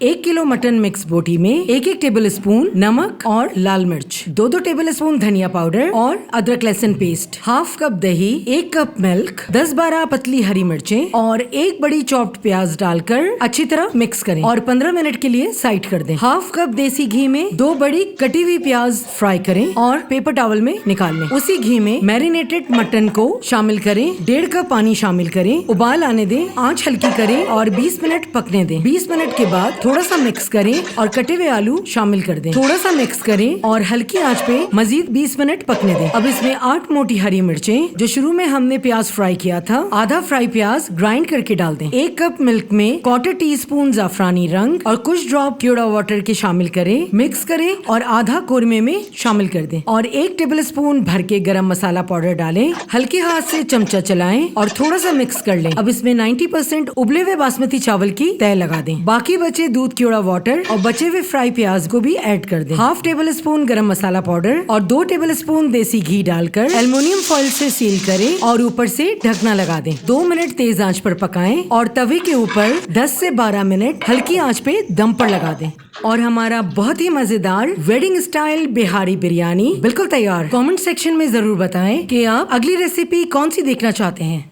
1 kilo mutton mix बोटी में 1-1 table spoon नमक और लाल मिर्च, 2-2 टेबल स्पून धनिया पाउडर और अदरक लहसुन पेस्ट, हाफ कप दही, 1 कप मिल्क, 10-12 पतली हरी मिर्चें और 1 बड़ी चॉप्ड प्याज डालकर अच्छी तरह मिक्स करें और 15 मिनट के लिए साइड कर दें। हाफ कप देसी घी में 2 बड़ी कटी हुई प्याज फ्राई करें और पेपर टॉवल में निकाल लें। उसी घी में मैरिनेटेड मटन को शामिल करें, 1.5 कप पानी शामिल करें, उबाल आने दें, आंच हल्की करें और 20 मिनट पकने दें। 20 मिनट के बाद थोड़ा सा मिक्स करें और कटे हुए आलू शामिल कर दें। थोड़ा सा मिक्स करें और हल्की आंच पे मजीद 20 मिनट पकने दें। अब इसमें 8 मोटी हरी मिर्चें, जो शुरू में हमने प्याज फ्राई किया था, आधा फ्राई प्याज ग्राइंड करके डाल दें। 1 कप मिल्क में 1/4 टीस्पून जाफरानी रंग और कुछ ड्रॉप केवड़ा वाटर के शामिल करें, मिक्स करें और आधा कोरमे में शामिल कर दें और 1 टेबल स्पून भर के गरम मसाला पाउडर डालें। हल्के हाथ से चमचा चलाएं और थोड़ा सा मिक्स कर लें। अब इसमें 90% उबले हुए बासमती चावल की तय लगा दें। बाकी बचे दूध केवड़ा वाटर और बचे हुए फ्राई प्याज को भी ऐड कर दें। हाफ टेबल स्पून गरम मसाला पाउडर और 2 टेबल स्पून देसी घी डालकर एल्युमिनियम फॉइल से सील करें और ऊपर से ढकना लगा दें। 2 मिनट तेज आंच पर पकाएं और तवे के ऊपर 10 से 12 मिनट हल्की आंच पे दम पर लगा दें और हमारा बहुत ही मजेदार वेडिंग स्टाइल बिहारी बिरयानी बिल्कुल तैयार। कमेंट सेक्शन में जरूर बताएं कि आप अगली रेसिपी कौन सी देखना चाहते हैं।